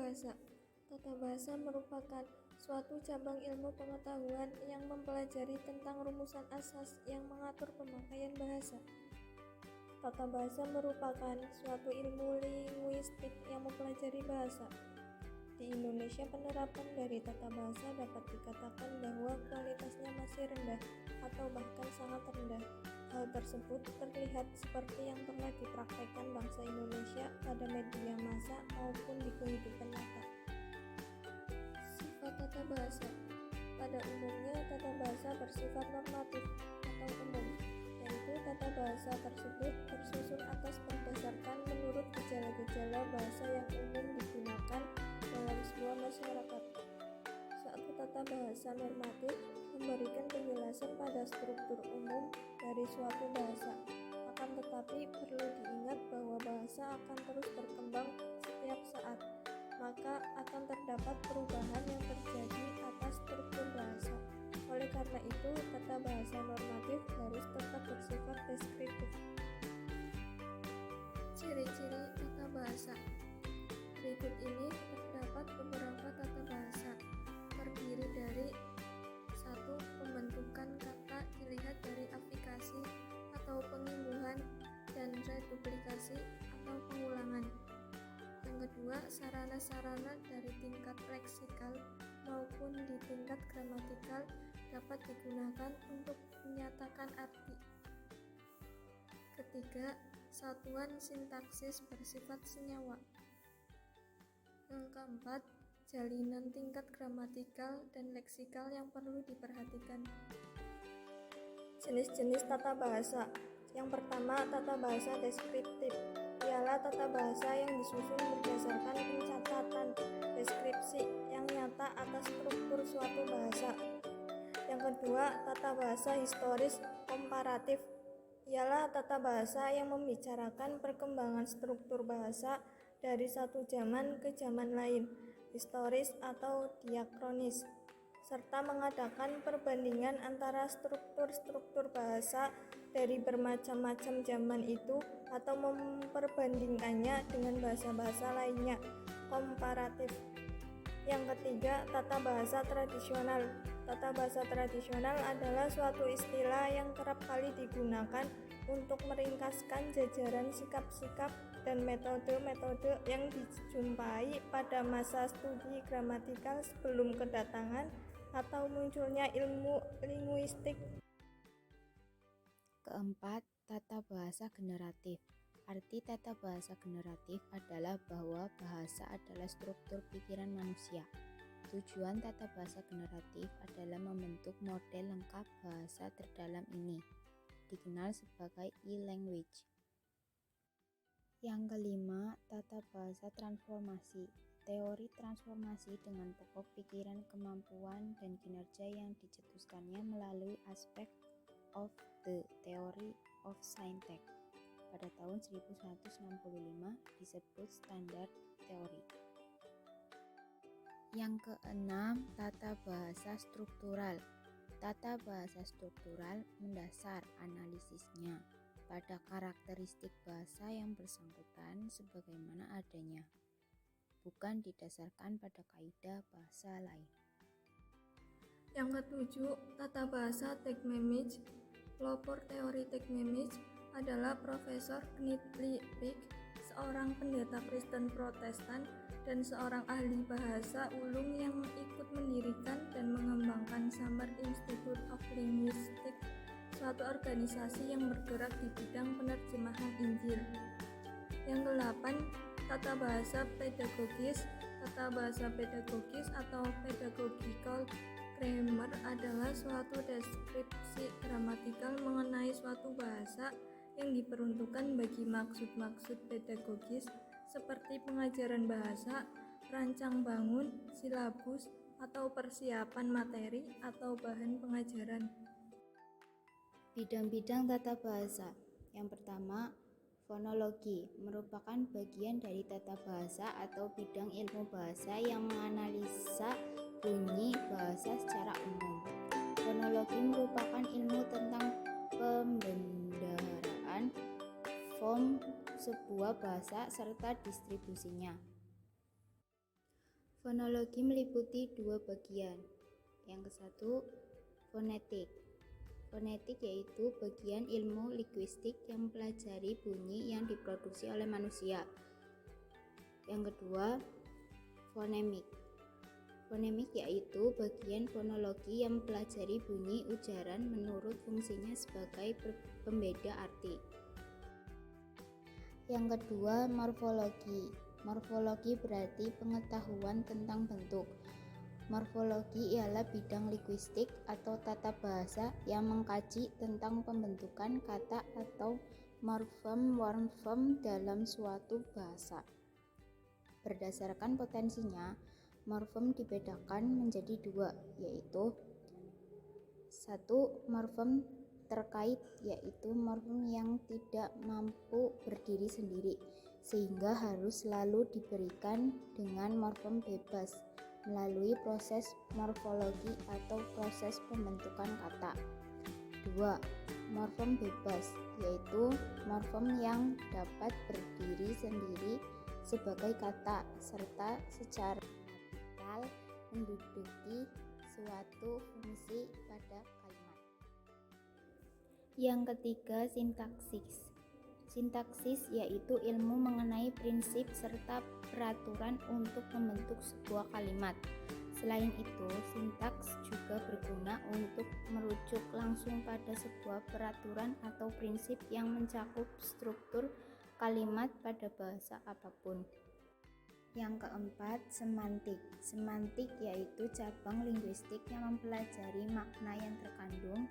bahasa. Tata bahasa merupakan suatu cabang ilmu pengetahuan yang mempelajari tentang rumusan asas yang mengatur pemakaian bahasa. Tata bahasa merupakan suatu ilmu linguistik yang mempelajari bahasa. Di Indonesia, penerapan dari tata bahasa dapat dikatakan bahwa kualitasnya masih rendah atau bahkan sangat rendah. Hal tersebut terlihat seperti yang telah dipraktekkan bangsa Indonesia pada media massa maupun di kehidupan nyata. Sifat tata bahasa. Pada umumnya, tata bahasa bersifat normatif atau umum, yaitu tata bahasa tersebut tersusun atas berdasarkan menurut gejala-gejala bahasa yang umum digunakan dalam sebuah masyarakat. Suatu tata bahasa normatif memberikan penjelasan pada struktur umum dari suatu bahasa. Akan tetapi perlu diingat bahwa bahasa akan terus berkembang setiap saat, maka akan terdapat perubahan yang terjadi atas struktur bahasa. Oleh karena itu, tata bahasa normatif harus tetap bersifat deskriptif. Ciri-ciri tata bahasa. Berikut ini terdapat beberapa tata bahasa. Terdiri dari 1. Pembentukan kata dilihat dari aplikasi atau pengimbuhan dan reduplikasi atau pengulangan. Yang kedua, sarana-sarana dari tingkat leksikal maupun di tingkat gramatikal dapat digunakan untuk menyatakan arti. Ketiga, satuan sintaksis bersifat senyawa. Yang keempat, jalinan tingkat gramatikal dan leksikal yang perlu diperhatikan. Jenis-jenis tata bahasa. Yang pertama, tata bahasa deskriptif. Ialah tata bahasa yang disusun berdasarkan pencatatan deskripsi yang nyata atas struktur suatu bahasa. Yang kedua, tata bahasa historis komparatif. Ialah tata bahasa yang membicarakan perkembangan struktur bahasa dari satu zaman ke zaman lain, historis atau diakronis, serta mengadakan perbandingan antara struktur-struktur bahasa dari bermacam-macam zaman itu atau memperbandingkannya dengan bahasa-bahasa lainnya, komparatif. Yang ketiga, tata bahasa tradisional. Tata bahasa tradisional adalah suatu istilah yang kerap kali digunakan untuk meringkaskan jajaran sikap-sikap dan metode-metode yang dijumpai pada masa studi gramatikal sebelum kedatangan atau munculnya ilmu linguistik. Keempat, tata bahasa generatif. Arti tata bahasa generatif adalah bahwa bahasa adalah struktur pikiran manusia. Tujuan tata bahasa generatif adalah membentuk model lengkap bahasa terdalam ini, dikenal sebagai e-language. Yang kelima, tata bahasa transformasi. Teori transformasi dengan pokok pikiran, kemampuan, dan kinerja yang dicetuskannya melalui aspek of the theory of syntax. Pada tahun 1165 disebut standar teori. Yang keenam, tata bahasa struktural. Tata bahasa struktural mendasar analisisnya pada karakteristik bahasa yang bersangkutan sebagaimana adanya, bukan didasarkan pada kaidah bahasa lain. Yang ketujuh, tata bahasa Text-Image. Pelopor teori Text-Image adalah Profesor Knut Lippik, seorang pendeta Kristen Protestan dan seorang ahli bahasa ulung yang ikut mendirikan dan mengembangkan Summer Institute of Linguistics, suatu organisasi yang bergerak di bidang penerjemahan Injil. Yang kedelapan, tata bahasa pedagogis. Tata bahasa pedagogis atau pedagogical grammar adalah suatu deskripsi gramatikal mengenai suatu bahasa yang diperuntukkan bagi maksud-maksud pedagogis seperti pengajaran bahasa, rancang bangun, silabus, atau persiapan materi atau bahan pengajaran. Bidang-bidang tata bahasa. Yang pertama, fonologi merupakan bagian dari tata bahasa atau bidang ilmu bahasa yang menganalisa bunyi bahasa secara umum. Fonologi merupakan ilmu tentang pembendaharaan form sebuah bahasa serta distribusinya. Fonologi meliputi dua bagian. Yang kesatu, fonetik. Fonetik yaitu bagian ilmu linguistik yang mempelajari bunyi yang diproduksi oleh manusia. Yang kedua, fonemik. Fonemik yaitu bagian fonologi yang mempelajari bunyi ujaran menurut fungsinya sebagai pembeda arti. Yang kedua, morfologi. Morfologi berarti pengetahuan tentang bentuk. Morfologi ialah bidang linguistik atau tata bahasa yang mengkaji tentang pembentukan kata atau morfem dalam suatu bahasa. Berdasarkan potensinya, morfem dibedakan menjadi dua, yaitu satu, morfem terkait, yaitu morfem yang tidak mampu berdiri sendiri, sehingga harus selalu diberikan dengan morfem bebas melalui proses morfologi atau proses pembentukan kata. Dua, morfem bebas, yaitu morfem yang dapat berdiri sendiri sebagai kata serta secara grammatikal menduduki suatu fungsi pada kalimat. Yang ketiga, sintaksis. Sintaksis yaitu ilmu mengenai prinsip serta peraturan untuk membentuk sebuah kalimat. Selain itu, sintaks juga berguna untuk merujuk langsung pada sebuah peraturan atau prinsip yang mencakup struktur kalimat pada bahasa apapun. Yang keempat, semantik. Semantik yaitu cabang linguistik yang mempelajari makna yang terkandung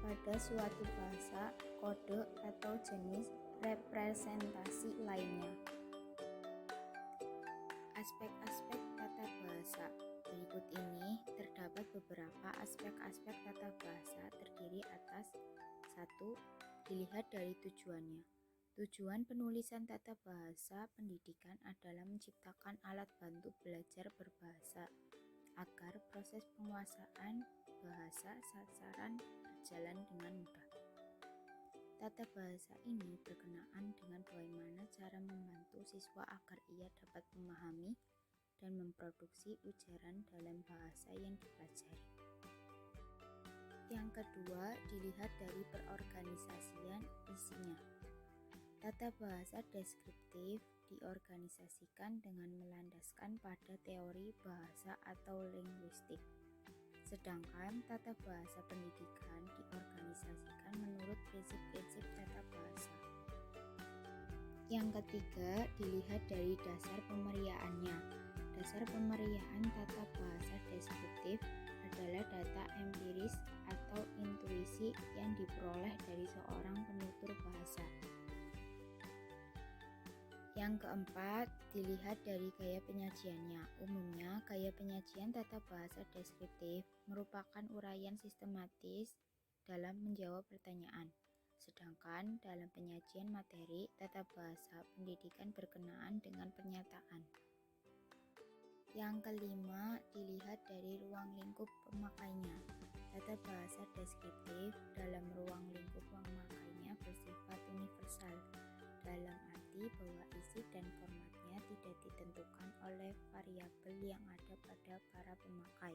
pada suatu bahasa, kode, atau jenis representasi lainnya. Aspek-aspek tata bahasa. Berikut ini terdapat beberapa aspek-aspek tata bahasa terdiri atas 1. Dilihat dari tujuannya. Tujuan penulisan tata bahasa pendidikan adalah menciptakan alat bantu belajar berbahasa agar proses penguasaan bahasa sasaran berjalan dengan mudah. Tata bahasa ini berkenaan dengan bagaimana cara membantu siswa agar ia dapat memahami dan memproduksi ujaran dalam bahasa yang dipelajari. Yang kedua, dilihat dari perorganisasian isinya. Tata bahasa deskriptif diorganisasikan dengan melandaskan pada teori bahasa atau linguistik. Sedangkan tata bahasa pendidikan diorganisasikan menurut prinsip-prinsip tata bahasa. Yang ketiga, dilihat dari dasar pemeriaannya. Dasar pemeriaan tata bahasa deskriptif adalah data empiris atau intuisi yang diperoleh dari seorang penutur bahasa. Yang keempat, dilihat dari gaya penyajiannya. Umumnya, gaya penyajian tata bahasa deskriptif merupakan uraian sistematis dalam menjawab pertanyaan. Sedangkan dalam penyajian materi, tata bahasa pendidikan berkenaan dengan pernyataan. Yang kelima, dilihat dari ruang lingkup pemakainya. Tata bahasa deskriptif dalam ruang lingkup pemakainya bersifat universal, dalam arti bahwa isi dan formatnya tidak ditentukan oleh variabel yang ada pada para pemakai,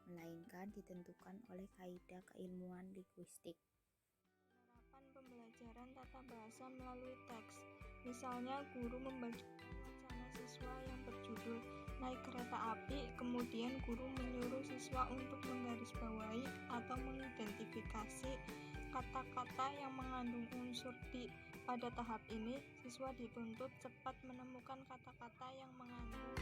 melainkan ditentukan oleh kaidah keilmuan linguistik. Penerapan pembelajaran tata bahasa melalui teks. Misalnya, guru membacakan wacana siswa yang berjudul "Naik Kereta Api", kemudian guru menyuruh siswa untuk menggarisbawahi atau mengidentifikasi kata-kata yang mengandung unsur di. Pada tahap ini, siswa dituntut cepat menemukan kata-kata yang mengandung